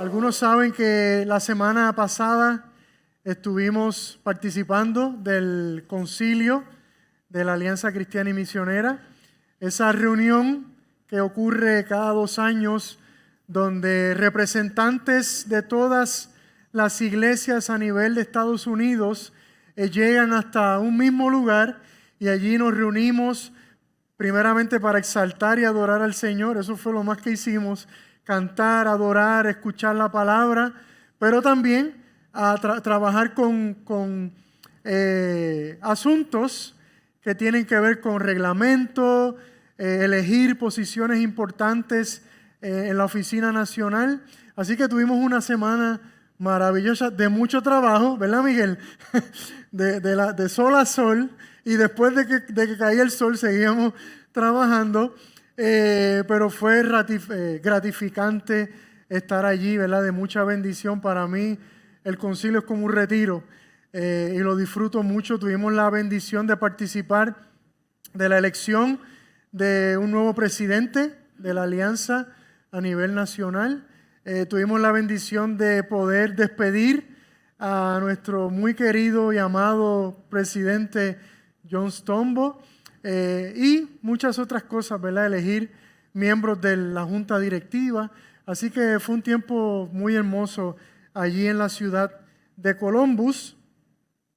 Algunos saben que la semana pasada estuvimos participando del concilio de la Alianza Cristiana y Misionera, esa reunión que ocurre cada 2 años donde representantes de todas las iglesias a nivel de Estados Unidos llegan hasta un mismo lugar y allí nos reunimos primeramente para exaltar y adorar al Señor. Eso fue lo más que hicimos: cantar, adorar, escuchar la palabra, pero también a trabajar con asuntos que tienen que ver con reglamento, elegir posiciones importantes en la oficina nacional. Así que tuvimos una semana maravillosa de mucho trabajo, ¿verdad, Miguel? de sol a sol, y después de que caía el sol seguíamos trabajando, pero fue gratificante estar allí, ¿verdad? De mucha bendición. Para mí el concilio es como un retiro y lo disfruto mucho. Tuvimos la bendición de participar de la elección de un nuevo presidente de la alianza a nivel nacional. Tuvimos la bendición de poder despedir a nuestro muy querido y amado presidente John Stombo, y muchas otras cosas, ¿verdad? Elegir miembros de la junta directiva. Así que fue un tiempo muy hermoso allí en la ciudad de Columbus.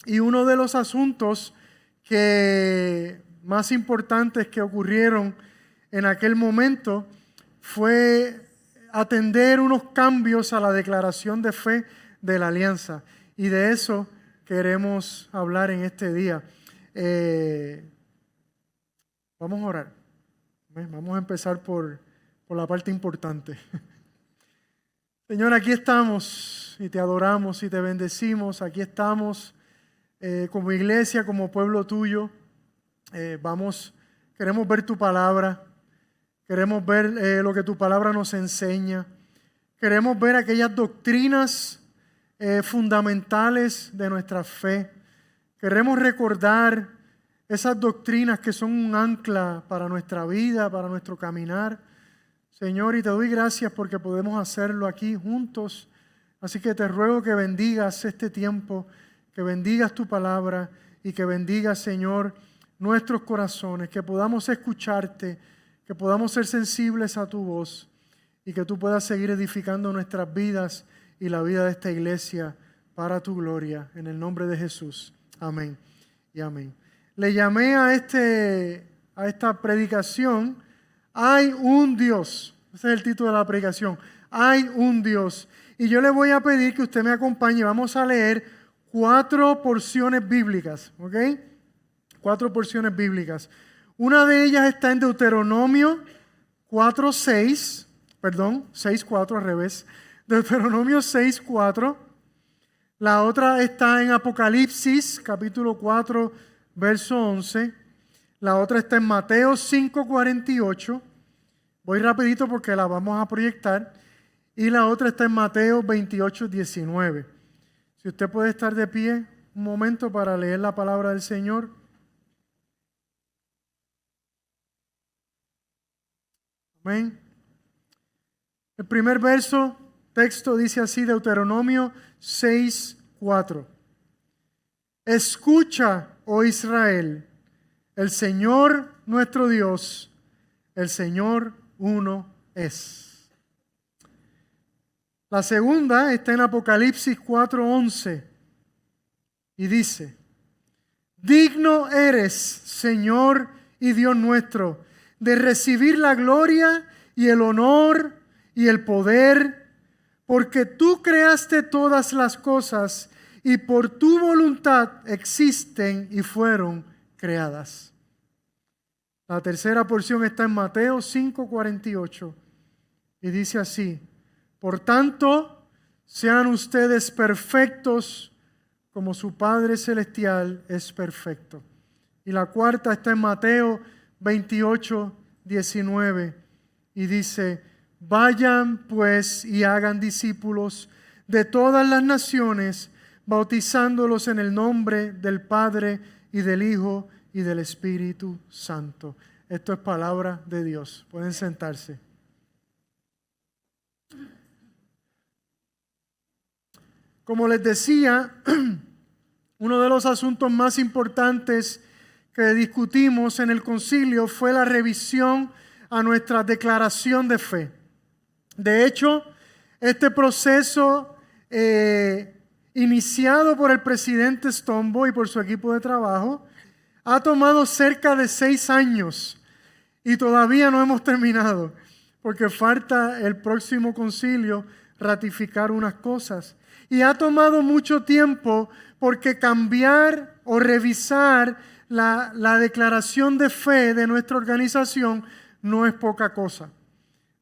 Y uno de los asuntos más importantes que ocurrieron en aquel momento fue atender unos cambios a la declaración de fe de la alianza. Y de eso queremos hablar en este día. Vamos a orar. Vamos a empezar por la parte importante. Señor, aquí estamos y te adoramos y te bendecimos. Aquí estamos como iglesia, como pueblo tuyo. Queremos ver tu palabra. Queremos ver lo que tu palabra nos enseña. Queremos ver aquellas doctrinas fundamentales de nuestra fe. Queremos recordar esas doctrinas que son un ancla para nuestra vida, para nuestro caminar. Señor, y te doy gracias porque podemos hacerlo aquí juntos. Así que te ruego que bendigas este tiempo, que bendigas tu palabra y que bendigas, Señor, nuestros corazones, que podamos escucharte, que podamos ser sensibles a tu voz y que tú puedas seguir edificando nuestras vidas y la vida de esta iglesia para tu gloria. En el nombre de Jesús. Amén y amén. Le llamé a esta predicación "Hay un Dios". Ese es el título de la predicación. Hay un Dios. Y yo le voy a pedir que usted me acompañe. Vamos a leer 4 porciones bíblicas, ¿ok? 4 porciones bíblicas. Una de ellas está en Deuteronomio 6:4 al revés. Deuteronomio 6:4. La otra está en Apocalipsis, capítulo 4, verso 11. La otra está en Mateo 5:48. Voy rapidito porque la vamos a proyectar. Y la otra está en Mateo 28:19. Si usted puede estar de pie un momento para leer la palabra del Señor. Amén. El primer texto dice así, Deuteronomio 6:4. Escucha, oh Israel, el Señor nuestro Dios, el Señor uno es. La segunda está en Apocalipsis 4:11 y dice: digno eres, Señor y Dios nuestro, de recibir la gloria y el honor y el poder, porque tú creaste todas las cosas y por tu voluntad existen y fueron creadas. La tercera porción está en Mateo 5:48 y dice así: por tanto, sean ustedes perfectos como su Padre Celestial es perfecto. Y la cuarta está en Mateo 28:19 y dice: vayan pues y hagan discípulos de todas las naciones, bautizándolos en el nombre del Padre y del Hijo y del Espíritu Santo. Esto es palabra de Dios. Pueden sentarse. Como les decía, uno de los asuntos más importantes que discutimos en el concilio fue la revisión a nuestra declaración de fe. De hecho, este proceso iniciado por el presidente Stonebwoy y por su equipo de trabajo ha tomado cerca de 6 años y todavía no hemos terminado porque falta el próximo concilio ratificar unas cosas. Y ha tomado mucho tiempo porque cambiar o revisar la declaración de fe de nuestra organización no es poca cosa,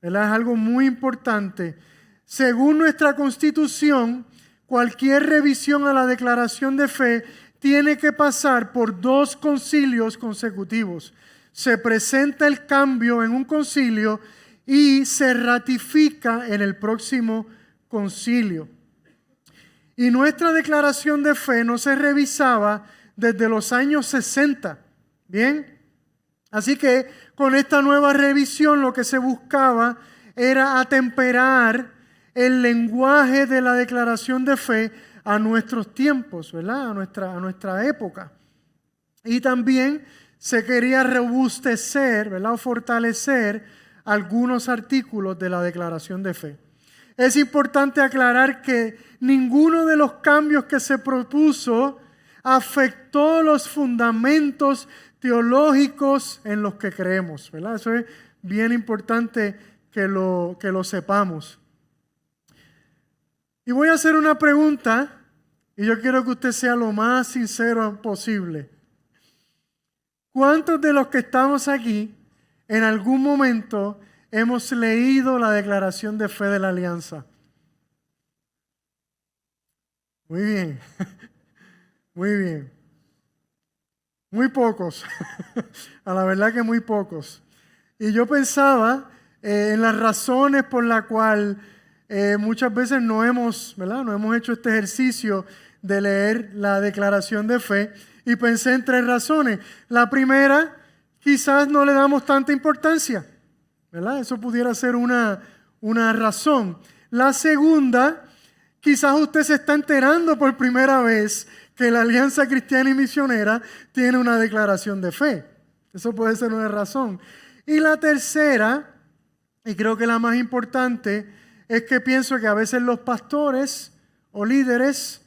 ¿verdad? Es algo muy importante. Según nuestra Constitución, cualquier revisión a la declaración de fe tiene que pasar por 2 concilios consecutivos. Se presenta el cambio en un concilio y se ratifica en el próximo concilio. Y nuestra declaración de fe no se revisaba desde los años 60. ¿Bien? Así que con esta nueva revisión lo que se buscaba era atemperar el lenguaje de la declaración de fe a nuestros tiempos, ¿verdad? A nuestra época. Y también se quería robustecer, ¿verdad? O fortalecer algunos artículos de la declaración de fe. Es importante aclarar que ninguno de los cambios que se propuso afectó los fundamentos teológicos en los que creemos, ¿verdad? Eso es bien importante que lo sepamos. Y voy a hacer una pregunta y yo quiero que usted sea lo más sincero posible. ¿Cuántos de los que estamos aquí en algún momento hemos leído la declaración de fe de la alianza? Muy bien, muy bien. Muy pocos, a la verdad que muy pocos. Y yo pensaba en las razones por las cuales muchas veces no hemos hecho este ejercicio de leer la declaración de fe, y pensé en 3 razones. La primera, quizás no le damos tanta importancia, ¿verdad? Eso pudiera ser una razón. La segunda, quizás usted se está enterando por primera vez que la Alianza Cristiana y Misionera tiene una declaración de fe. Eso puede ser una razón. Y la tercera, y creo que la más importante, es que pienso que a veces los pastores o líderes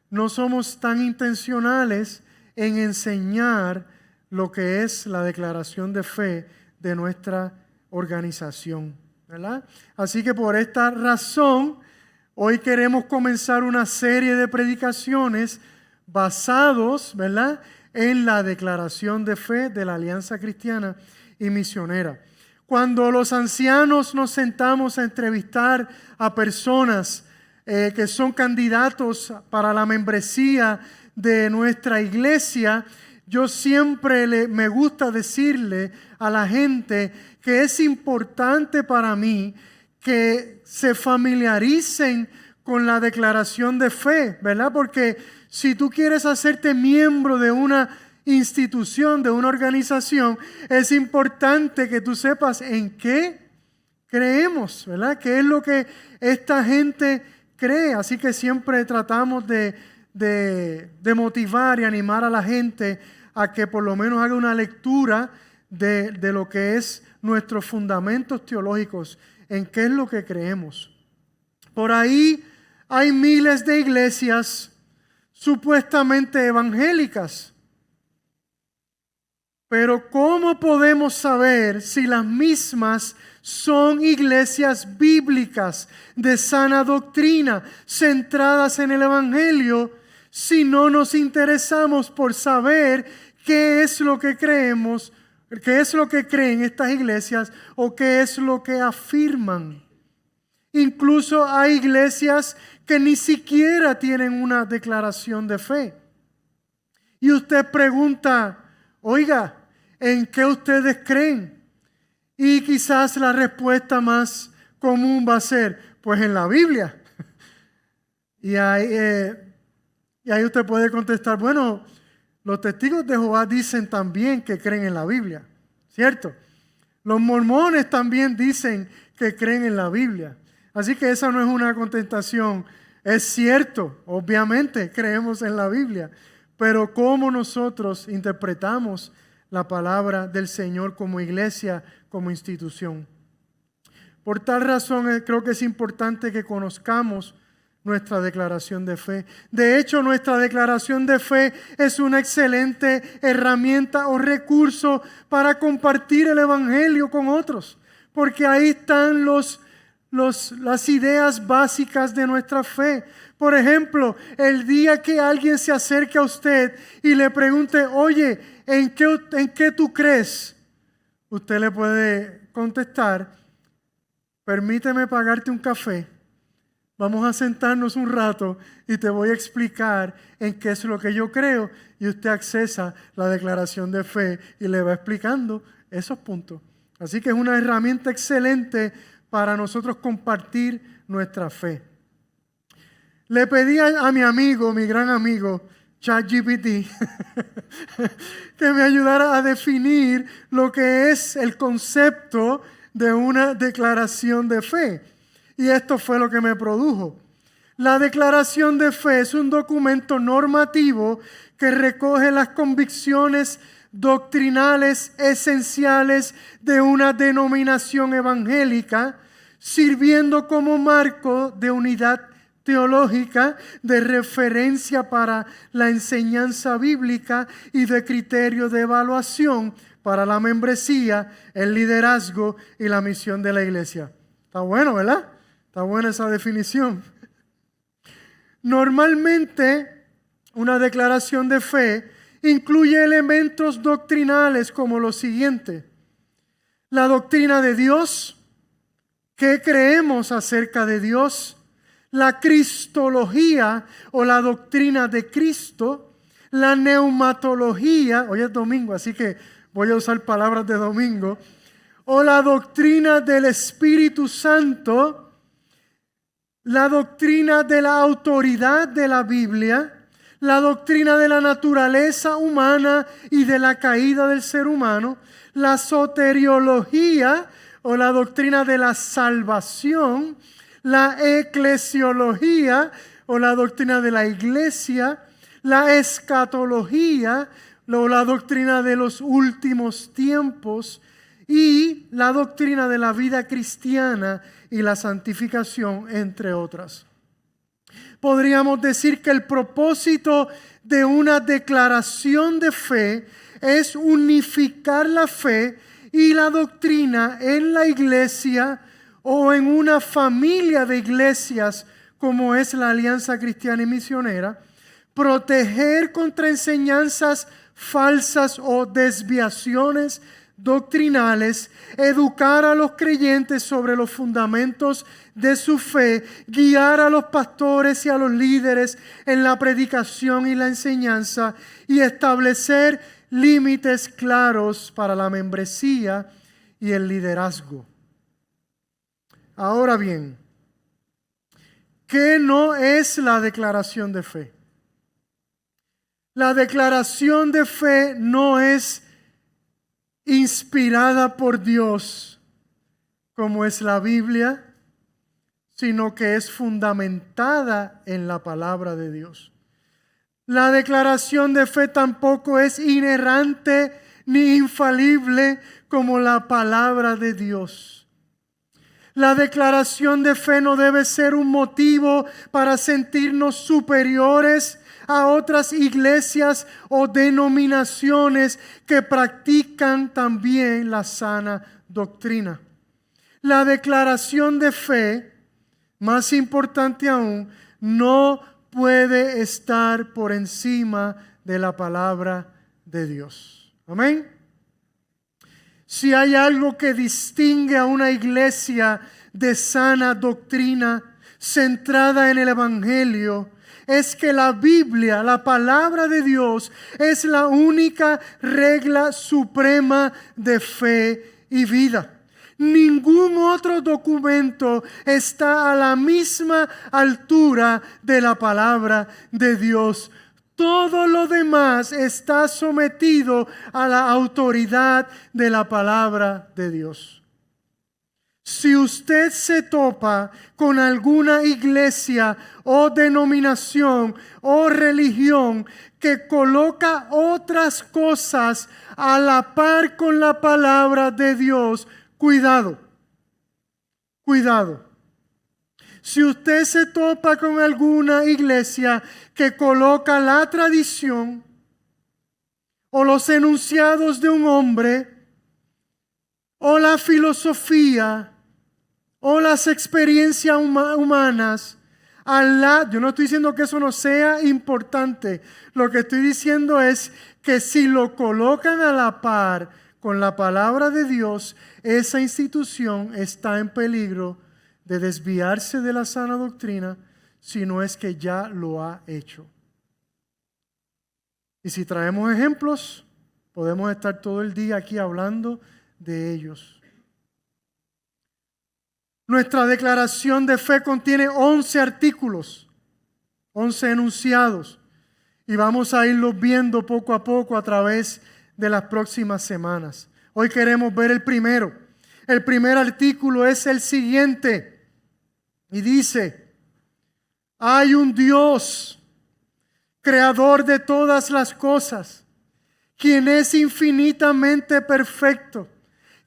no somos tan intencionales en enseñar lo que es la declaración de fe de nuestra organización, ¿verdad? Así que por esta razón, hoy queremos comenzar una serie de predicaciones basados, ¿verdad?, en la declaración de fe de la Alianza Cristiana y Misionera. Cuando los ancianos nos sentamos a entrevistar a personas que son candidatos para la membresía de nuestra iglesia, yo siempre me gusta decirle a la gente que es importante para mí que se familiaricen con la declaración de fe, ¿verdad? Porque si tú quieres hacerte miembro de una institución, de una organización, es importante que tú sepas en qué creemos, ¿verdad? ¿Qué es lo que esta gente cree? Así que siempre tratamos de motivar y animar a la gente a que por lo menos haga una lectura de lo que es nuestros fundamentos teológicos, en qué es lo que creemos. Por ahí hay miles de iglesias supuestamente evangélicas. Pero ¿cómo podemos saber si las mismas son iglesias bíblicas de sana doctrina, centradas en el Evangelio, si no nos interesamos por saber qué es lo que creemos, qué es lo que creen estas iglesias o qué es lo que afirman? Incluso hay iglesias que ni siquiera tienen una declaración de fe. Y usted pregunta, oiga, ¿en qué ustedes creen? Y quizás la respuesta más común va a ser, pues en la Biblia. Y ahí usted puede contestar, bueno, los testigos de Jehová dicen también que creen en la Biblia, ¿cierto? Los mormones también dicen que creen en la Biblia. Así que esa no es una contestación Es cierto, obviamente creemos en la Biblia, pero ¿cómo nosotros interpretamos la palabra del Señor como iglesia, como institución? Por tal razón, creo que es importante que conozcamos nuestra declaración de fe. De hecho, nuestra declaración de fe es una excelente herramienta o recurso para compartir el Evangelio con otros, porque ahí están las ideas básicas de nuestra fe. Por ejemplo, el día que alguien se acerque a usted y le pregunte, oye, ¿en qué tú crees? Usted le puede contestar, permíteme pagarte un café. Vamos a sentarnos un rato y te voy a explicar en qué es lo que yo creo. Y usted accesa la declaración de fe y le va explicando esos puntos. Así que es una herramienta excelente para nosotros compartir nuestra fe. Le pedí a mi amigo, mi gran amigo, ChatGPT, que me ayudara a definir lo que es el concepto de una declaración de fe. Y esto fue lo que me produjo. La declaración de fe es un documento normativo que recoge las convicciones doctrinales esenciales de una denominación evangélica, sirviendo como marco de unidad teológica, de referencia para la enseñanza bíblica y de criterio de evaluación para la membresía, el liderazgo y la misión de la iglesia. Está bueno, ¿verdad? Está buena esa definición. Normalmente, una declaración de fe incluye elementos doctrinales como lo siguiente: la doctrina de Dios, qué creemos acerca de Dios, la cristología o la doctrina de Cristo, la neumatología, hoy es domingo, así que voy a usar palabras de domingo, o la doctrina del Espíritu Santo, la doctrina de la autoridad de la Biblia, la doctrina de la naturaleza humana y de la caída del ser humano, la soteriología o la doctrina de la salvación, la eclesiología o la doctrina de la iglesia, la escatología o la doctrina de los últimos tiempos y la doctrina de la vida cristiana y la santificación, entre otras. Podríamos decir que el propósito de una declaración de fe es unificar la fe y la doctrina en la iglesia o en una familia de iglesias como es la Alianza Cristiana y Misionera, proteger contra enseñanzas falsas o desviaciones doctrinales, educar a los creyentes sobre los fundamentos de su fe, guiar a los pastores y a los líderes en la predicación y la enseñanza y establecer límites claros para la membresía y el liderazgo. Ahora bien, ¿qué no es la declaración de fe? La declaración de fe no es inspirada por Dios, como es la Biblia, sino que es fundamentada en la palabra de Dios. La declaración de fe tampoco es inerrante ni infalible como la palabra de Dios. La declaración de fe no debe ser un motivo para sentirnos superiores a otras iglesias o denominaciones que practican también la sana doctrina. La declaración de fe, más importante aún, no puede estar por encima de la palabra de Dios. Amén. Si hay algo que distingue a una iglesia de sana doctrina centrada en el Evangelio, es que la Biblia, la palabra de Dios, es la única regla suprema de fe y vida. Ningún otro documento está a la misma altura de la palabra de Dios. Todo lo demás está sometido a la autoridad de la palabra de Dios. Si usted se topa con alguna iglesia o denominación o religión que coloca otras cosas a la par con la palabra de Dios, cuidado, cuidado. Si usted se topa con alguna iglesia que coloca la tradición o los enunciados de un hombre o la filosofía o las experiencias humanas, yo no estoy diciendo que eso no sea importante. Lo que estoy diciendo es que si lo colocan a la par con la palabra de Dios, esa institución está en peligro de desviarse de la sana doctrina, si no es que ya lo ha hecho. Y si traemos ejemplos, podemos estar todo el día aquí hablando de ellos. Nuestra declaración de fe contiene 11 artículos, 11 enunciados, y vamos a irlos viendo poco a poco a través de las próximas semanas. Hoy queremos ver el primero. El primer artículo es el siguiente, y dice: hay un Dios, creador de todas las cosas, quien es infinitamente perfecto,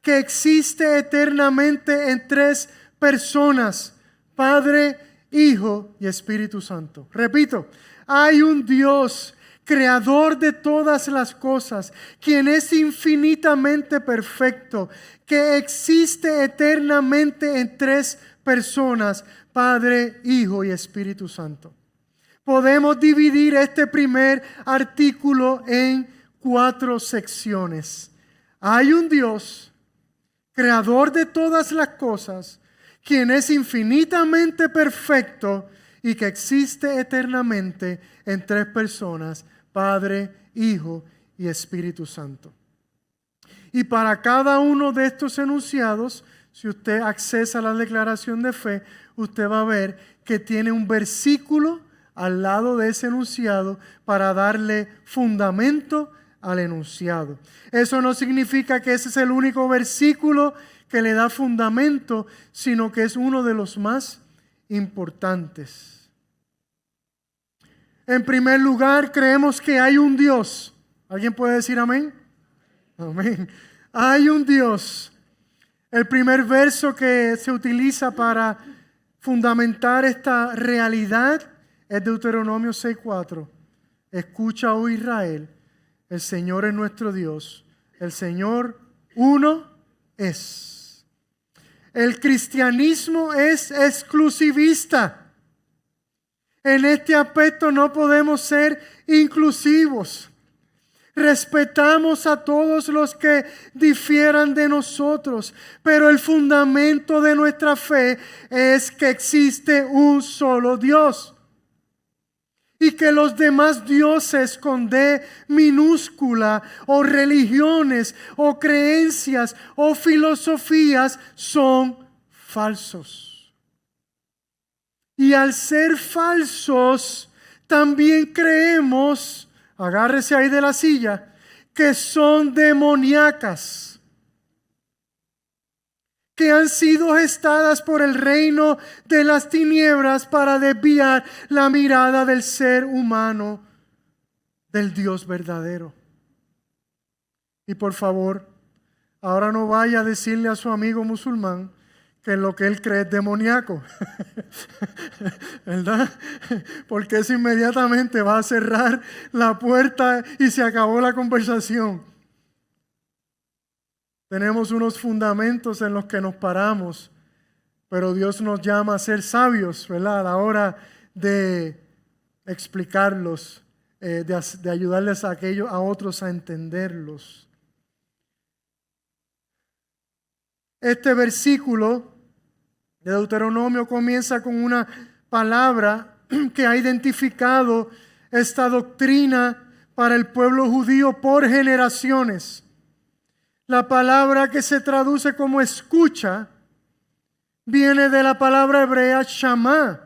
que existe eternamente en tres personas: Padre, Hijo y Espíritu Santo. Repito, hay un Dios, creador de todas las cosas, quien es infinitamente perfecto, que existe eternamente en tres personas: Padre, Hijo y Espíritu Santo. Podemos dividir este primer artículo en 4 secciones. Hay un Dios, creador de todas las cosas, quien es infinitamente perfecto y que existe eternamente en tres personas: Padre, Hijo y Espíritu Santo. Y para cada uno de estos enunciados, si usted accesa a la declaración de fe, usted va a ver que tiene un versículo al lado de ese enunciado para darle fundamento al enunciado. Eso no significa que ese es el único versículo que le da fundamento, sino que es uno de los más importantes. En primer lugar, creemos que hay un Dios. ¿Alguien puede decir amén? Amén. Hay un Dios. El primer verso que se utiliza para fundamentar esta realidad es Deuteronomio 6:4. Escucha, oh Israel, el Señor es nuestro Dios. El Señor uno es. El cristianismo es exclusivista. En este aspecto no podemos ser inclusivos. Respetamos a todos los que difieran de nosotros, pero el fundamento de nuestra fe es que existe un solo Dios. Y que los demás dioses con D minúscula, o religiones, o creencias, o filosofías son falsos. Y al ser falsos, también creemos, agárrese ahí de la silla, que son demoníacas, que han sido gestadas por el reino de las tinieblas para desviar la mirada del ser humano del Dios verdadero. Y por favor, ahora no vaya a decirle a su amigo musulmán que lo que él cree es demoníaco, ¿verdad? Porque eso inmediatamente va a cerrar la puerta y se acabó la conversación. Tenemos unos fundamentos en los que nos paramos, pero Dios nos llama a ser sabios, ¿verdad? A la hora de explicarlos, de ayudarles a otros a entenderlos. Este versículo de Deuteronomio comienza con una palabra que ha identificado esta doctrina para el pueblo judío por generaciones. La palabra que se traduce como escucha viene de la palabra hebrea shamá.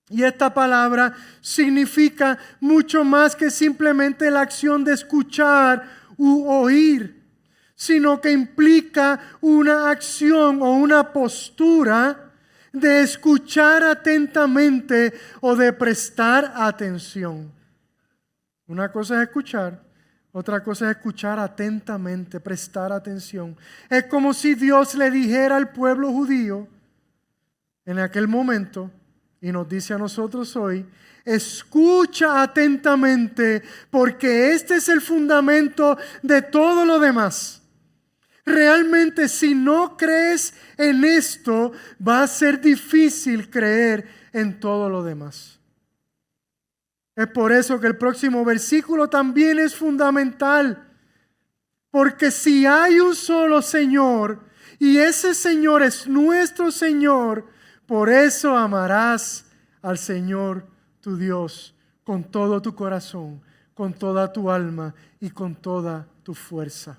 Y esta palabra significa mucho más que simplemente la acción de escuchar u oír, sino que implica una acción o una postura de escuchar atentamente o de prestar atención. Una cosa es escuchar, otra cosa es escuchar atentamente, prestar atención. Es como si Dios le dijera al pueblo judío en aquel momento, y nos dice a nosotros hoy: escucha atentamente, porque este es el fundamento de todo lo demás. Realmente, si no crees en esto, va a ser difícil creer en todo lo demás. Es por eso que el próximo versículo también es fundamental. Porque si hay un solo Señor, y ese Señor es nuestro Señor, por eso amarás al Señor tu Dios con todo tu corazón, con toda tu alma y con toda tu fuerza.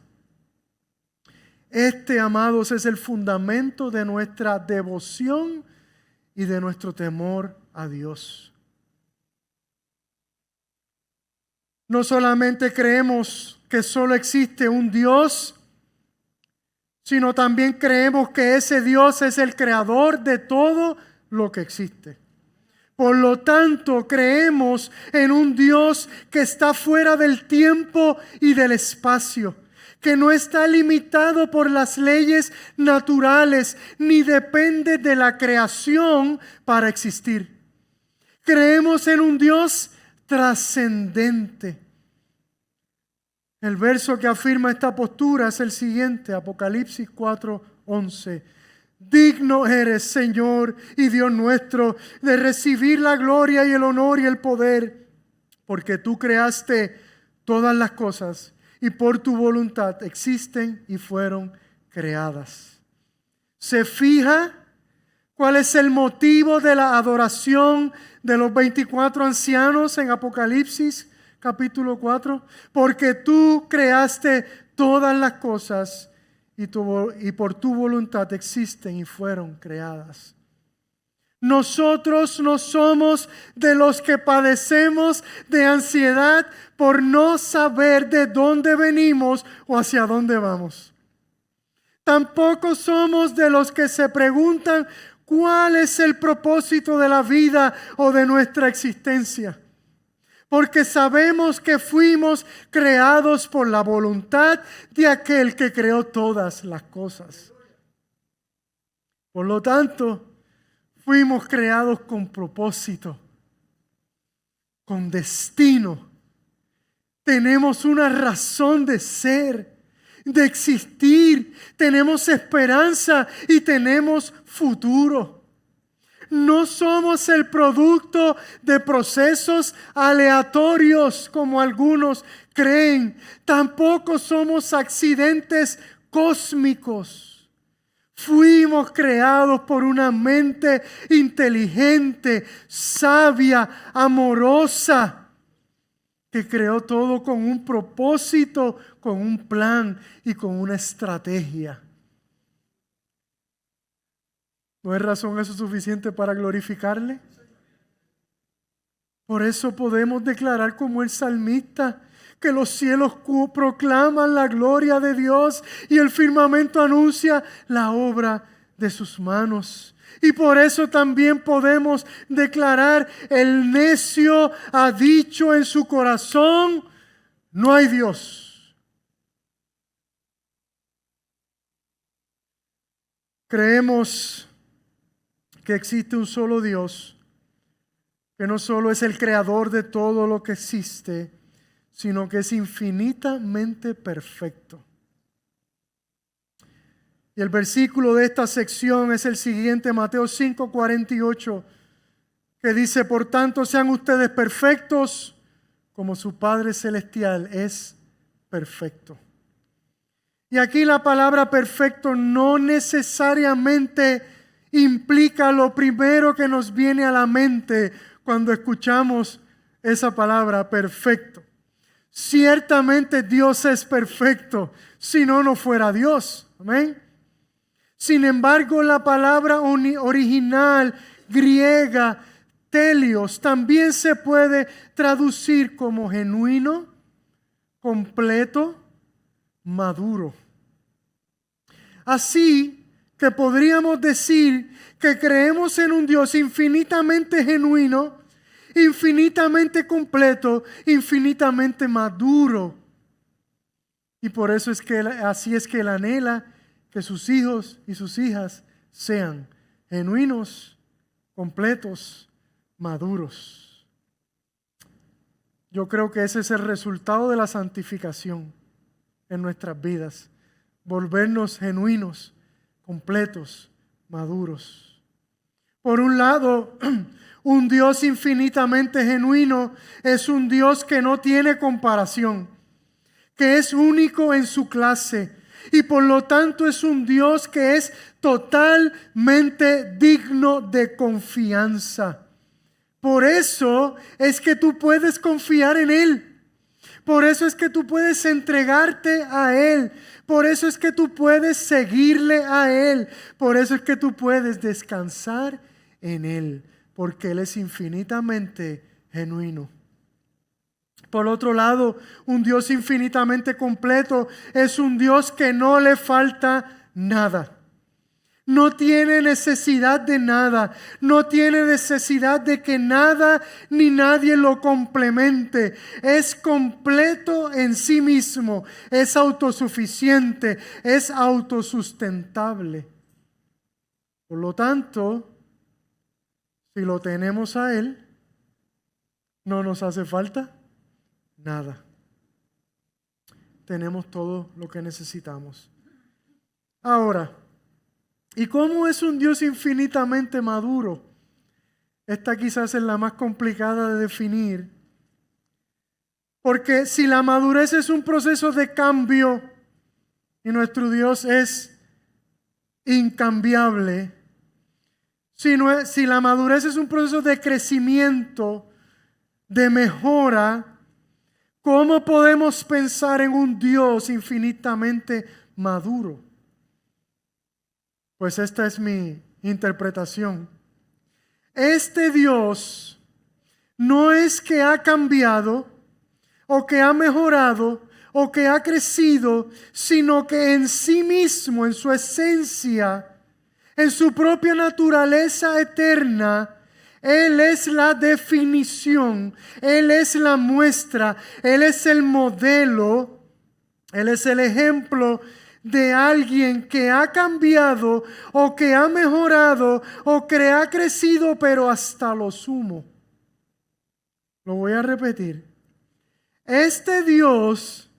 Este, amados, es el fundamento de nuestra devoción y de nuestro temor a Dios. No solamente creemos que solo existe un Dios, sino también creemos que ese Dios es el creador de todo lo que existe. Por lo tanto, creemos en un Dios que está fuera del tiempo y del espacio, que no está limitado por las leyes naturales, ni depende de la creación para existir. Creemos en un Dios trascendente. El verso que afirma esta postura es el siguiente, Apocalipsis 4:11. Digno eres, Señor y Dios nuestro, de recibir la gloria y el honor y el poder, porque tú creaste todas las cosas y por tu voluntad existen y fueron creadas. ¿Se fija cuál es el motivo de la adoración de los 24 ancianos en Apocalipsis capítulo 4? Porque tú creaste todas las cosas y por tu voluntad existen y fueron creadas. Nosotros no somos de los que padecemos de ansiedad por no saber de dónde venimos o hacia dónde vamos. Tampoco somos de los que se preguntan cuál es el propósito de la vida o de nuestra existencia. Porque sabemos que fuimos creados por la voluntad de aquel que creó todas las cosas. Por lo tanto, fuimos creados con propósito, con destino. Tenemos una razón de ser, de existir. Tenemos esperanza y tenemos futuro. No somos el producto de procesos aleatorios como algunos creen. Tampoco somos accidentes cósmicos. Fuimos creados por una mente inteligente, sabia, amorosa, que creó todo con un propósito, con un plan y con una estrategia. ¿No es razón eso suficiente para glorificarle? Por eso podemos declarar como el salmista que los cielos proclaman la gloria de Dios y el firmamento anuncia la obra de sus manos. Y por eso también podemos declarar: el necio ha dicho en su corazón, no hay Dios. Creemos que existe un solo Dios, que no solo es el creador de todo lo que existe, sino que es infinitamente perfecto. Y el versículo de esta sección es el siguiente, Mateo 5:48, que dice: por tanto sean ustedes perfectos como su Padre Celestial es perfecto. Y aquí la palabra perfecto no necesariamente implica lo primero que nos viene a la mente cuando escuchamos esa palabra perfecto. Ciertamente Dios es perfecto, si no, no fuera Dios. Amén. Sin embargo, la palabra original griega, telios, también se puede traducir como genuino, completo, maduro. Así que podríamos decir que creemos en un Dios infinitamente genuino, infinitamente completo, infinitamente maduro. Y por eso es que así es que Él anhela que sus hijos y sus hijas sean genuinos, completos, maduros. Yo creo que ese es el resultado de la santificación en nuestras vidas. Volvernos genuinos, completos, maduros. Por un lado, un Dios infinitamente genuino es un Dios que no tiene comparación, que es único en su clase y por lo tanto es un Dios que es totalmente digno de confianza. Por eso es que tú puedes confiar en Él. Por eso es que tú puedes entregarte a Él. Por eso es que tú puedes seguirle a Él. Por eso es que tú puedes descansar en Él. Porque Él es infinitamente genuino. Por otro lado, un Dios infinitamente completo es un Dios que no le falta nada. No tiene necesidad de nada, no tiene necesidad de que nada ni nadie lo complemente. Es completo en sí mismo, es autosuficiente, es autosustentable. Por lo tanto, si lo tenemos a Él, no nos hace falta nada. Tenemos todo lo que necesitamos. Ahora, ¿y cómo es un Dios infinitamente maduro? Esta quizás es la más complicada de definir. Porque si la madurez es un proceso de cambio y nuestro Dios es incambiable, si la madurez es un proceso de crecimiento, de mejora, ¿cómo podemos pensar en un Dios infinitamente maduro? Pues esta es mi interpretación. Este Dios no es que ha cambiado o que ha mejorado o que ha crecido, sino que en sí mismo, en su esencia, en su propia naturaleza eterna, Él es la definición, Él es la muestra, Él es el modelo, Él es el ejemplo de alguien que ha cambiado o que ha mejorado o que ha crecido, pero hasta lo sumo. Lo voy a repetir. Este Dios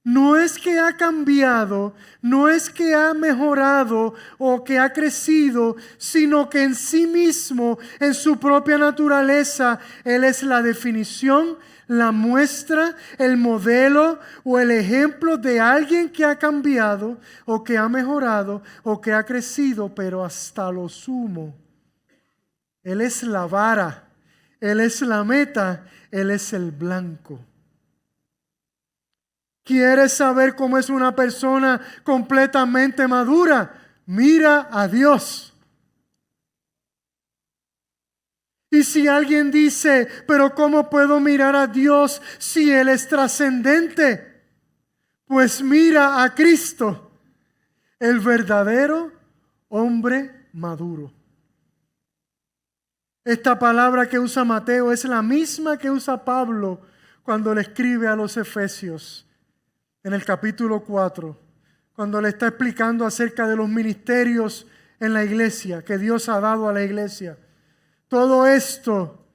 no es que ha cambiado, no es que ha mejorado o que ha crecido, sino que en sí mismo, en su propia naturaleza, Él es la definición, la muestra, el modelo o el ejemplo de alguien que ha cambiado o que ha mejorado o que ha crecido, pero hasta lo sumo. Él es la vara, Él es la meta, Él es el blanco. ¿Quieres saber cómo es una persona completamente madura? Mira a Dios. Y si alguien dice, pero ¿cómo puedo mirar a Dios si Él es trascendente? Pues mira a Cristo, el verdadero hombre maduro. Esta palabra que usa Mateo es la misma que usa Pablo cuando le escribe a los Efesios en el capítulo 4, cuando le está explicando acerca de los ministerios en la iglesia que Dios ha dado a la iglesia. Todo esto,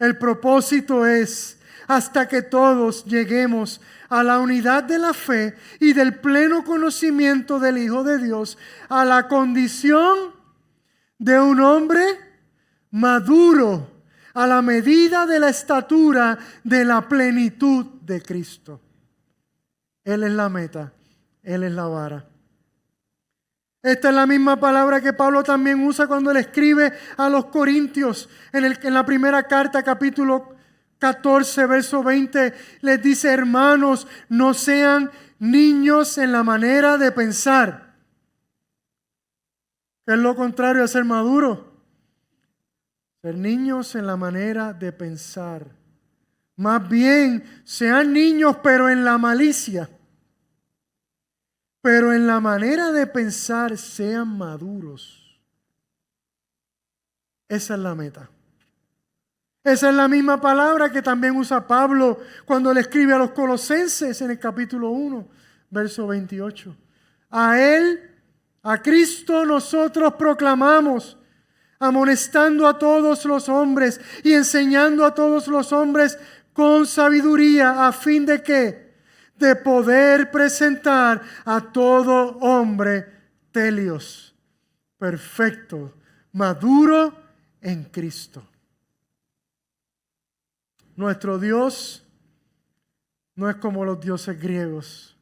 el propósito es hasta que todos lleguemos a la unidad de la fe y del pleno conocimiento del Hijo de Dios, a la condición de un hombre maduro, a la medida de la estatura de la plenitud de Cristo. Él es la meta, Él es la vara. Esta es la misma palabra que Pablo también usa cuando le escribe a los Corintios. En la primera carta, capítulo 14, verso 20, les dice: hermanos, no sean niños en la manera de pensar. ¿Qué es lo contrario a ser maduro? Ser niños en la manera de pensar. Más bien, sean niños pero en la malicia. pero en la manera de pensar sean maduros. Esa es la meta. Esa es la misma palabra que también usa Pablo cuando le escribe a los Colosenses en el capítulo 1, verso 28. A Él, a Cristo, nosotros proclamamos, amonestando a todos los hombres y enseñando a todos los hombres con sabiduría, a fin de que, de poder presentar a todo hombre telios, perfecto, maduro en Cristo. Nuestro Dios no es como los dioses griegos,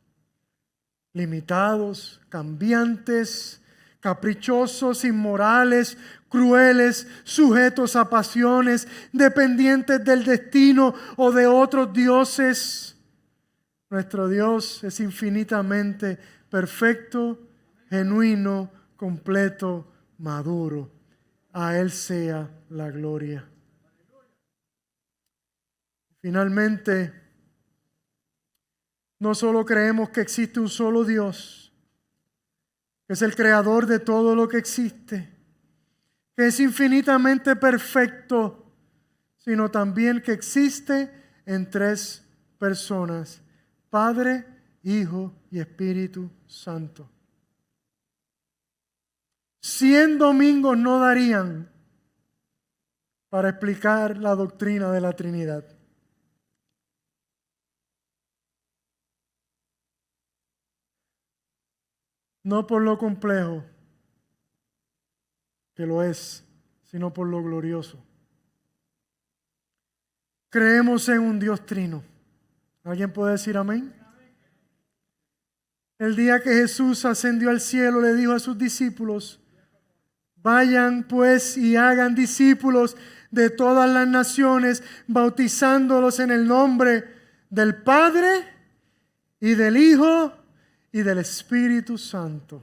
limitados, cambiantes, caprichosos, inmorales, crueles, sujetos a pasiones, dependientes del destino o de otros dioses. Nuestro Dios es infinitamente perfecto, genuino, completo, maduro. A Él sea la gloria. Finalmente, no solo creemos que existe un solo Dios, que es el creador de todo lo que existe, que es infinitamente perfecto, sino también que existe en tres personas: Padre, Hijo y Espíritu Santo. 100 domingos no darían para explicar la doctrina de la Trinidad. No por lo complejo que lo es, sino por lo glorioso. Creemos en un Dios trino. ¿Alguien puede decir amén? El día que Jesús ascendió al cielo, le dijo a sus discípulos: vayan pues y hagan discípulos de todas las naciones, bautizándolos en el nombre del Padre y del Hijo y del Espíritu Santo.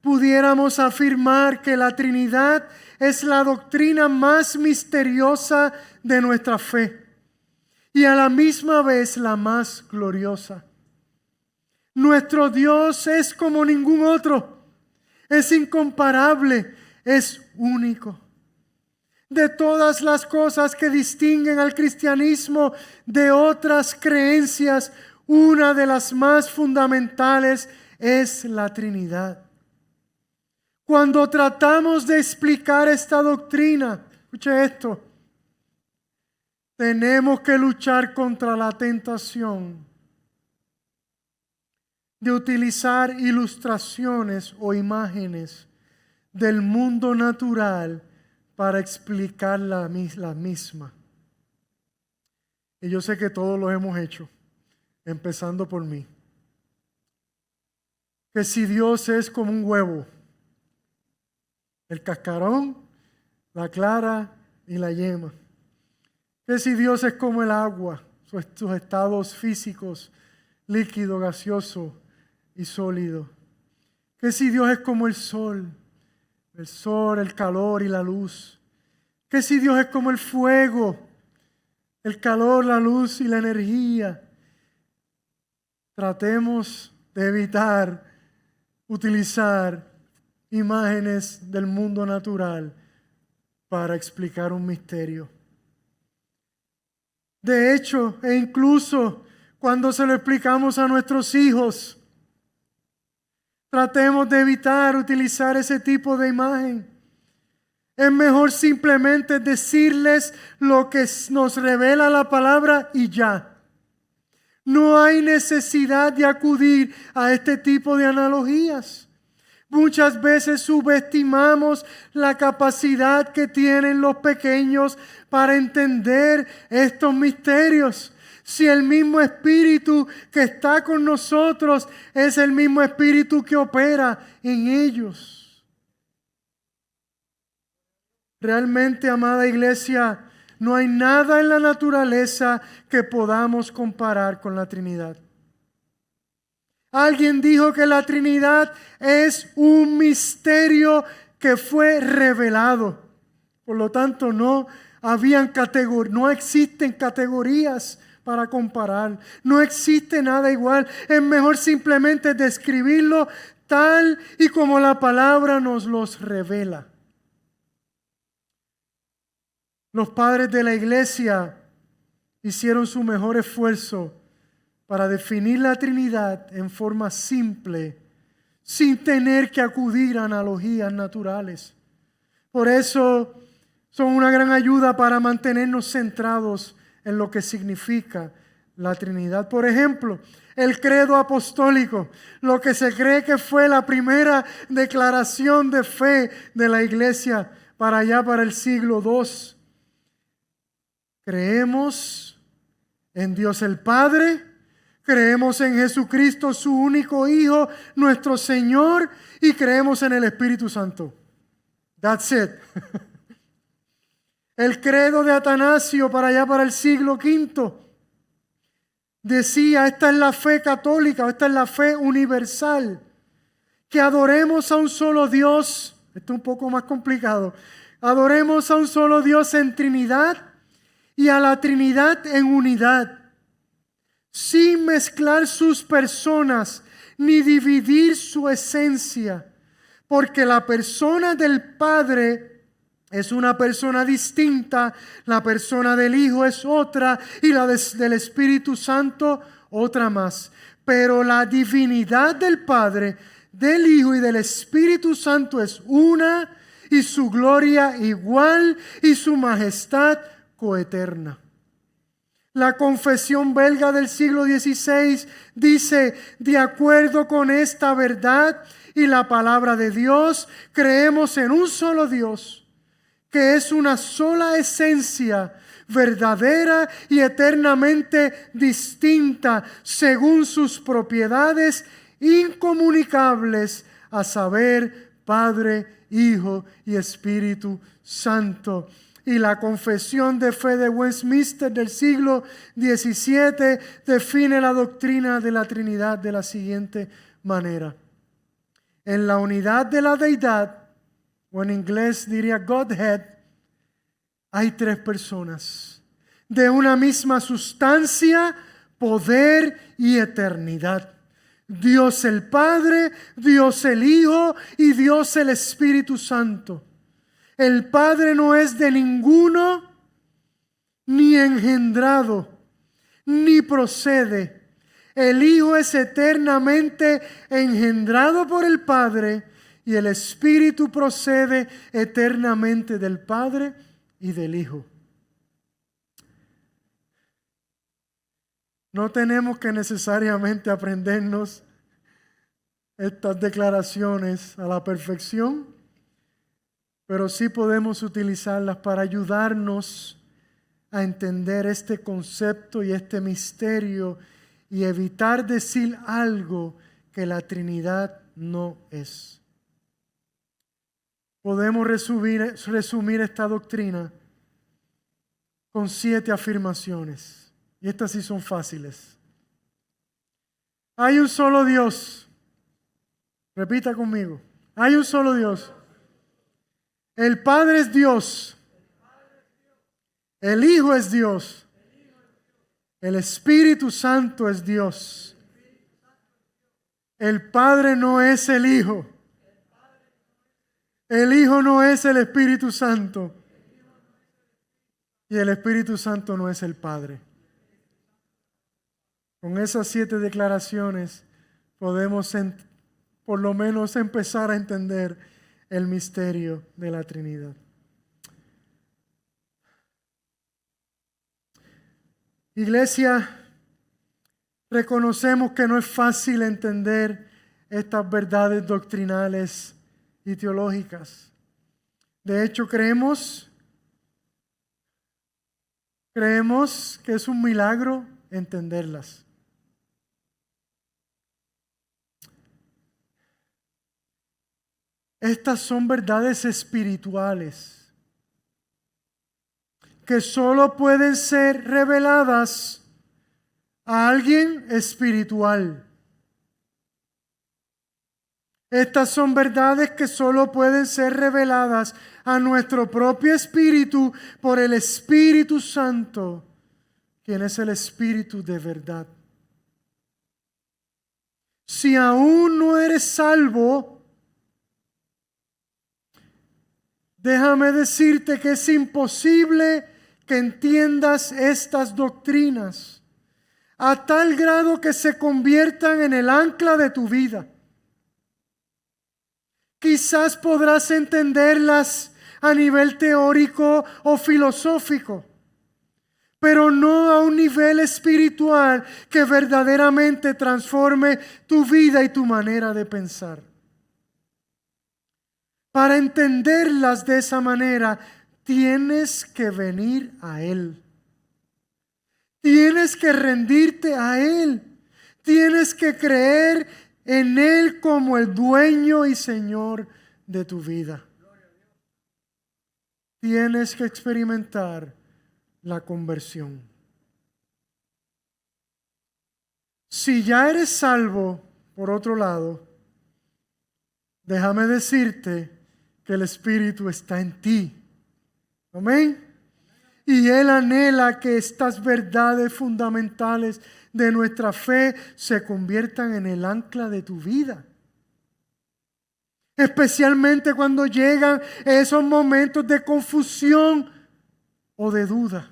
Pudiéramos afirmar que la Trinidad es la doctrina más misteriosa de nuestra fe y a la misma vez la más gloriosa. Nuestro Dios es como ningún otro, es incomparable, es único. De todas las cosas que distinguen al cristianismo de otras creencias, una de las más fundamentales es la Trinidad. Cuando tratamos de explicar esta doctrina, escuche esto, tenemos que luchar contra la tentación de utilizar ilustraciones o imágenes del mundo natural para explicar la misma. Y yo sé que todos lo hemos hecho, empezando por mí. Que si Dios es como un huevo, el cascarón, la clara y la yema. Que si Dios es como el agua, sus estados físicos, líquido, gaseoso y sólido. Que si Dios es como el sol, el calor y la luz. Que si Dios es como el fuego, el calor, la luz y la energía. Tratemos de evitar utilizar imágenes del mundo natural para explicar un misterio. De hecho, e incluso cuando se lo explicamos a nuestros hijos, tratemos de evitar utilizar ese tipo de imagen. Es mejor simplemente decirles lo que nos revela la palabra y ya. No hay necesidad de acudir a este tipo de analogías. Muchas veces subestimamos la capacidad que tienen los pequeños para entender estos misterios. Si el mismo Espíritu que está con nosotros es el mismo Espíritu que opera en ellos. Realmente, amada iglesia, no hay nada en la naturaleza que podamos comparar con la Trinidad. Alguien dijo que la Trinidad es un misterio que fue revelado. Por lo tanto, no existen categorías para comparar. No existe nada igual. Es mejor simplemente describirlo tal y como la palabra nos los revela. Los padres de la iglesia hicieron su mejor esfuerzo para definir la Trinidad en forma simple, sin tener que acudir a analogías naturales. Por eso son una gran ayuda para mantenernos centrados en lo que significa la Trinidad. Por ejemplo, el credo apostólico, lo que se cree que fue la primera declaración de fe de la iglesia para el siglo II. Creemos en Dios el Padre, creemos en Jesucristo, su único Hijo, nuestro Señor, y creemos en el Espíritu Santo. That's it. El credo de Atanasio para el siglo V decía, esta es la fe católica, esta es la fe universal, que adoremos a un solo Dios. Esto es un poco más complicado. Adoremos a un solo Dios en Trinidad y a la Trinidad en unidad, sin mezclar sus personas ni dividir su esencia, porque la persona del Padre es una persona distinta, la persona del Hijo es otra y la del Espíritu Santo otra más. Pero la divinidad del Padre, del Hijo y del Espíritu Santo es una, y su gloria igual y su majestad coeterna. La confesión belga del siglo XVI dice, de acuerdo con esta verdad y la palabra de Dios, creemos en un solo Dios, que es una sola esencia, verdadera y eternamente distinta, según sus propiedades incomunicables, a saber, Padre, Hijo y Espíritu Santo. Y la confesión de fe de Westminster del siglo XVII define la doctrina de la Trinidad de la siguiente manera. En la unidad de la deidad, o en inglés diría Godhead, hay tres personas de una misma sustancia, poder y eternidad. Dios el Padre, Dios el Hijo y Dios el Espíritu Santo. El Padre no es de ninguno, ni engendrado, ni procede. El Hijo es eternamente engendrado por el Padre y el Espíritu procede eternamente del Padre y del Hijo. No tenemos que necesariamente aprendernos estas declaraciones a la perfección, pero sí podemos utilizarlas para ayudarnos a entender este concepto y este misterio y evitar decir algo que la Trinidad no es. Podemos resumir esta doctrina con 7 afirmaciones, y estas sí son fáciles. Hay un solo Dios. Repita conmigo. Hay un solo Dios. El Padre es Dios. El Hijo es Dios. El Espíritu Santo es Dios. El Padre no es el Hijo. El Hijo no es el Espíritu Santo. Y el Espíritu Santo no es el Padre. Con esas 7 declaraciones podemos por lo menos empezar a entender el misterio de la Trinidad. Iglesia, reconocemos que no es fácil entender estas verdades doctrinales y teológicas. De hecho, creemos que es un milagro entenderlas. Estas son verdades espirituales que solo pueden ser reveladas a alguien espiritual. Estas son verdades que solo pueden ser reveladas a nuestro propio espíritu por el Espíritu Santo, quien es el Espíritu de verdad. Si aún no eres salvo, déjame decirte que es imposible que entiendas estas doctrinas a tal grado que se conviertan en el ancla de tu vida. Quizás podrás entenderlas a nivel teórico o filosófico, pero no a un nivel espiritual que verdaderamente transforme tu vida y tu manera de pensar. Para entenderlas de esa manera, tienes que venir a Él. Tienes que rendirte a Él. Tienes que creer en Él como el dueño y Señor de tu vida. Tienes que experimentar la conversión. Si ya eres salvo, por otro lado, déjame decirte que el Espíritu está en ti. Amén. Y Él anhela que estas verdades fundamentales de nuestra fe se conviertan en el ancla de tu vida. Especialmente cuando llegan esos momentos de confusión o de duda.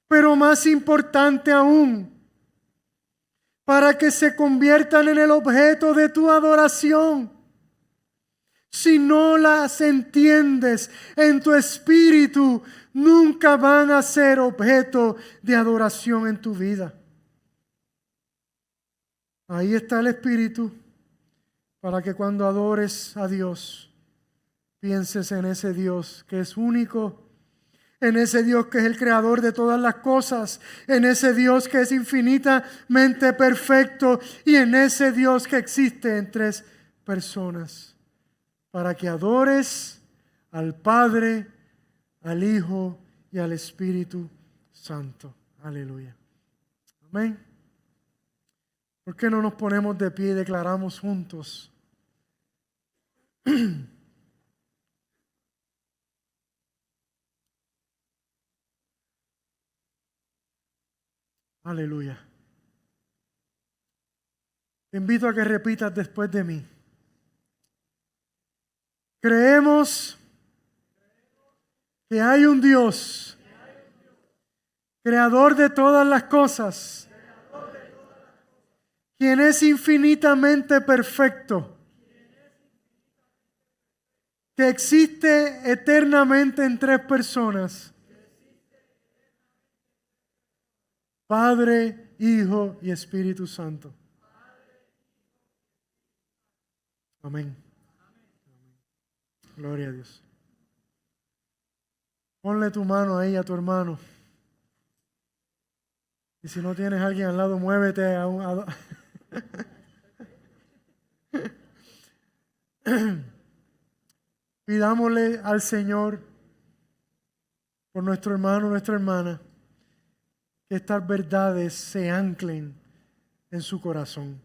Pero más importante aún, para que se conviertan en el objeto de tu adoración. Si no las entiendes en tu espíritu, nunca van a ser objeto de adoración en tu vida. Ahí está el Espíritu para que cuando adores a Dios, pienses en ese Dios que es único, en ese Dios que es el creador de todas las cosas, en ese Dios que es infinitamente perfecto y en ese Dios que existe en tres personas, para que adores al Padre, al Hijo y al Espíritu Santo. Aleluya. Amén. ¿Por qué no nos ponemos de pie y declaramos juntos? Aleluya. Te invito a que repitas después de mí. Creemos que hay un Dios, creador de todas las cosas, quien es infinitamente perfecto, que existe eternamente en tres personas: Padre, Hijo y Espíritu Santo. Amén. Gloria a Dios. Ponle tu mano ahí a tu hermano. Y si no tienes a alguien al lado, muévete Pidámosle al Señor por nuestro hermano, nuestra hermana, que estas verdades se anclen en su corazón.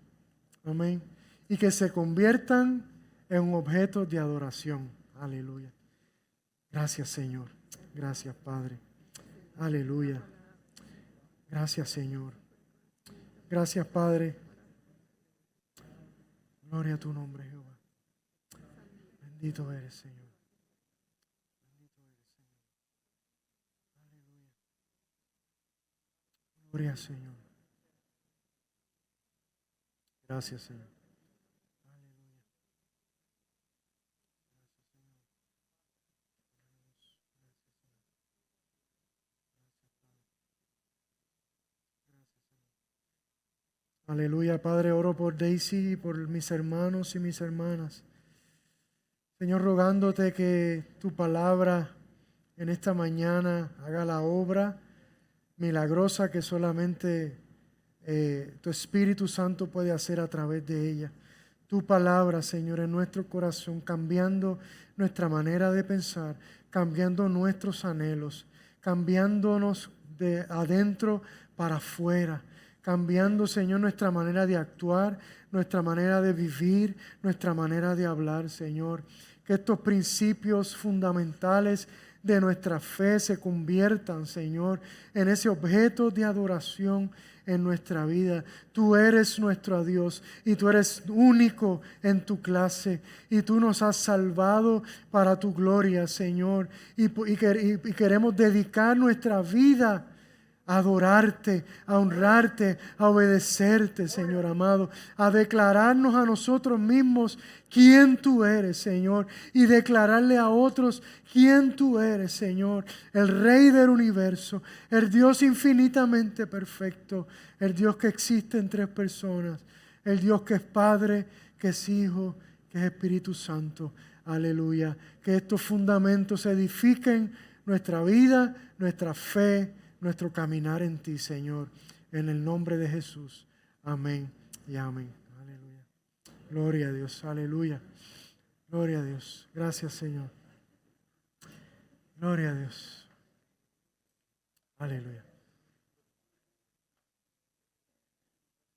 Amén. Y que se conviertan en un objeto de adoración. Aleluya. Gracias, Señor. Gracias, Padre. Aleluya. Gracias, Señor. Gracias, Padre. Gloria a tu nombre, Jehová. Bendito eres, Señor. Bendito eres, Señor. Aleluya. Gloria, Señor. Gracias, Señor. Aleluya. Aleluya, Padre, oro por Daisy y por mis hermanos y mis hermanas. Señor, rogándote que tu palabra en esta mañana haga la obra milagrosa que solamente tu Espíritu Santo puede hacer a través de ella. Tu palabra, Señor, en nuestro corazón, cambiando nuestra manera de pensar, cambiando nuestros anhelos, cambiándonos de adentro para afuera, cambiando, Señor, nuestra manera de actuar, nuestra manera de vivir, nuestra manera de hablar, Señor. Que estos principios fundamentales de nuestra fe se conviertan, Señor, en ese objeto de adoración en nuestra vida. Tú eres nuestro Dios y tú eres único en tu clase y tú nos has salvado para tu gloria, Señor, y queremos dedicar nuestra vida a adorarte, a honrarte, a obedecerte, Señor amado, a declararnos a nosotros mismos quién tú eres, Señor, y declararle a otros quién tú eres, Señor, el Rey del universo, el Dios infinitamente perfecto, el Dios que existe en tres personas, el Dios que es Padre, que es Hijo, que es Espíritu Santo. Aleluya. Que estos fundamentos edifiquen nuestra vida, nuestra fe, nuestro caminar en ti, Señor, en el nombre de Jesús. Amén y amén. Aleluya. Gloria a Dios. Aleluya. Gloria a Dios. Gracias, Señor. Gloria a Dios. Aleluya.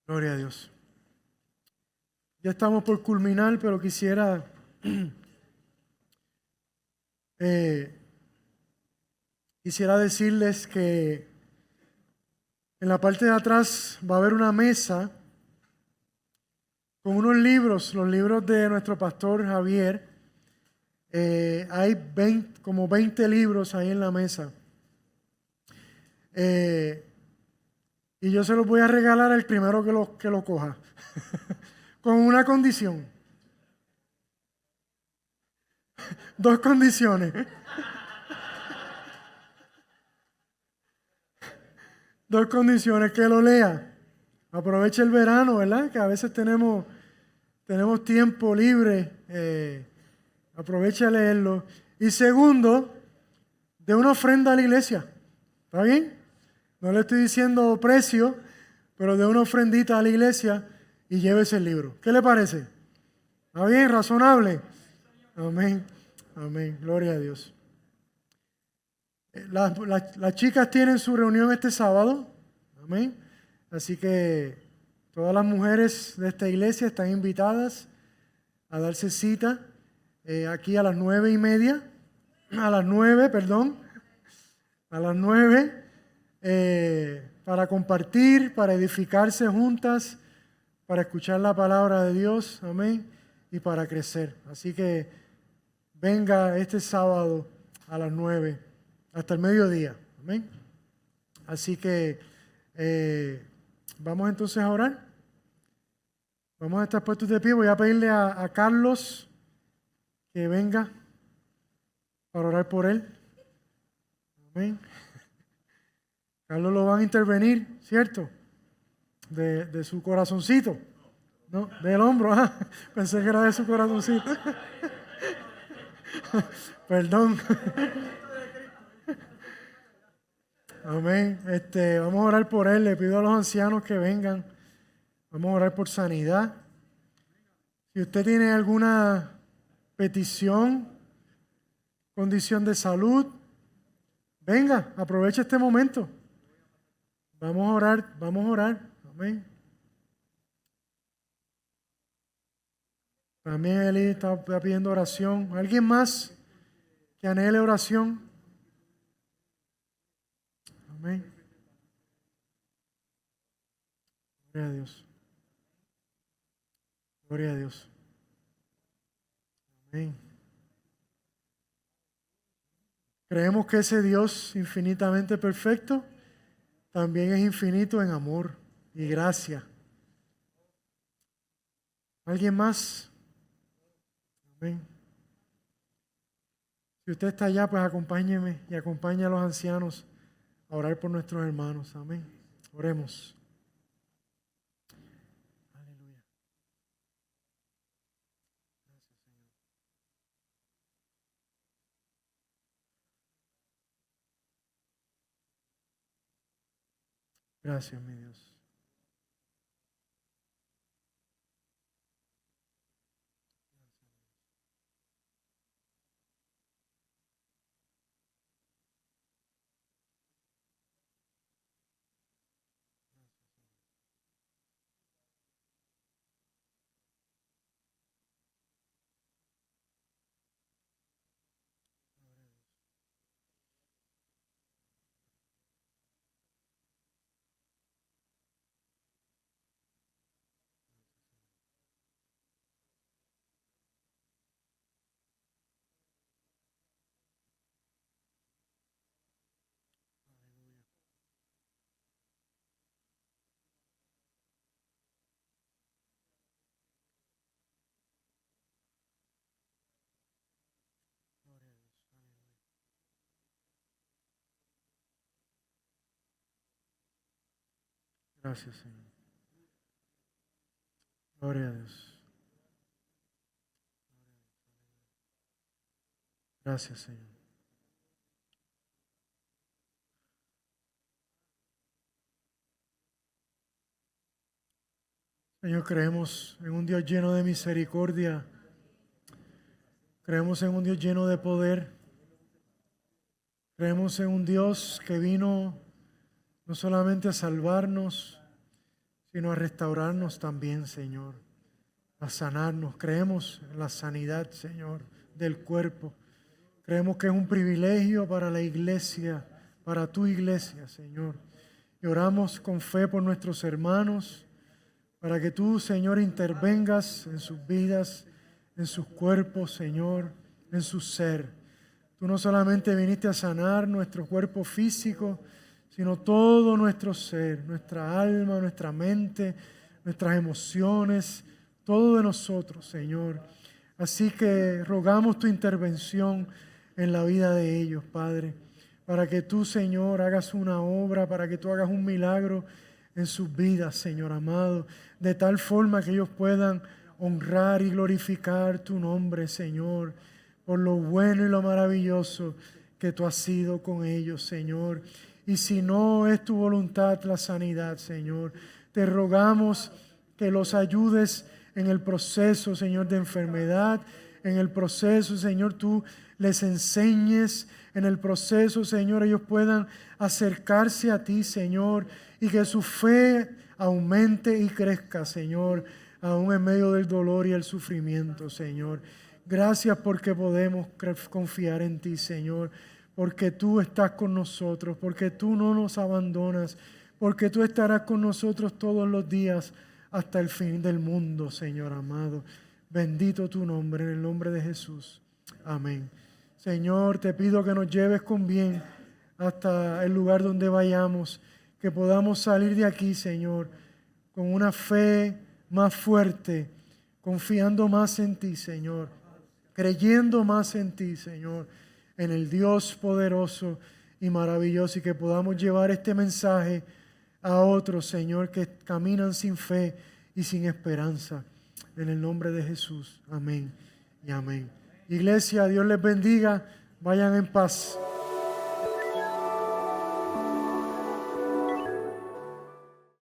Gloria a Dios. Ya estamos por culminar, pero quisiera quisiera decirles que en la parte de atrás va a haber una mesa con unos libros, los libros de nuestro pastor Javier. Hay como 20 libros ahí en la mesa. Y yo se los voy a regalar al primero que lo coja. Con una condición. Dos condiciones. Dos condiciones, que lo lea. Aproveche el verano, ¿verdad? Que a veces tenemos tiempo libre. Aproveche a leerlo. Y segundo, de una ofrenda a la iglesia. ¿Está bien? No le estoy diciendo precio, pero de una ofrendita a la iglesia y llévese el libro. ¿Qué le parece? ¿Está bien? ¿Razonable? Amén. Amén. Gloria a Dios. Las chicas tienen su reunión este sábado. Amén. Así que todas las mujeres de esta iglesia están invitadas a darse cita aquí a las 9:30. A las 9, perdón. A las 9 para compartir, para edificarse juntas, para escuchar la palabra de Dios. Amén. Y para crecer. Así que venga este sábado a las 9 hasta el mediodía. Amén. Así que vamos entonces a orar. Vamos a estar puestos de pie. Voy a pedirle a Carlos que venga para orar por él. Amén. Carlos lo van a intervenir, ¿cierto? De su corazoncito. No, del hombro. Pensé que era de su corazoncito. Perdón. Amén. Vamos a orar por él. Le pido a los ancianos que vengan. Vamos a orar por sanidad. Si usted tiene alguna petición, condición de salud, venga, aproveche este momento. Vamos a orar, vamos a orar. Amén. También Eli está pidiendo oración. ¿Alguien más que anhele oración? Amén. Gloria a Dios. Gloria a Dios. Amén. Creemos que ese Dios infinitamente perfecto también es infinito en amor y gracia. ¿Alguien más? Amén. Si usted está allá, pues acompáñeme y acompañe a los ancianos a orar por nuestros hermanos. Amén. Oremos. Aleluya. Gracias, mi Dios. Gracias, Señor. Gloria a Dios. Gracias, Señor. Señor, creemos en un Dios lleno de misericordia. Creemos en un Dios lleno de poder. Creemos en un Dios que vino no solamente a salvarnos, sino a restaurarnos también, Señor, a sanarnos. Creemos en la sanidad, Señor, del cuerpo. Creemos que es un privilegio para la iglesia, para tu iglesia, Señor. Y oramos con fe por nuestros hermanos, para que tú, Señor, intervengas en sus vidas, en sus cuerpos, Señor, en su ser. Tú no solamente viniste a sanar nuestro cuerpo físico, sino todo nuestro ser, nuestra alma, nuestra mente, nuestras emociones, todo de nosotros, Señor. Así que rogamos tu intervención en la vida de ellos, Padre, para que tú, Señor, hagas una obra, para que tú hagas un milagro en sus vidas, Señor amado, de tal forma que ellos puedan honrar y glorificar tu nombre, Señor, por lo bueno y lo maravilloso que tú has sido con ellos, Señor. Y si no es tu voluntad la sanidad, Señor, te rogamos que los ayudes en el proceso, Señor, de enfermedad, en el proceso, Señor, tú les enseñes, en el proceso, Señor, ellos puedan acercarse a ti, Señor, y que su fe aumente y crezca, Señor, aún en medio del dolor y el sufrimiento, Señor. Gracias porque podemos confiar en ti, Señor, porque tú estás con nosotros, porque tú no nos abandonas, porque tú estarás con nosotros todos los días hasta el fin del mundo, Señor amado. Bendito tu nombre, en el nombre de Jesús. Amén. Señor, te pido que nos lleves con bien hasta el lugar donde vayamos, que podamos salir de aquí, Señor, con una fe más fuerte, confiando más en ti, Señor, creyendo más en ti, Señor, en el Dios poderoso y maravilloso, y que podamos llevar este mensaje a otros, Señor, que caminan sin fe y sin esperanza. En el nombre de Jesús. Amén y amén. Iglesia, Dios les bendiga. Vayan en paz.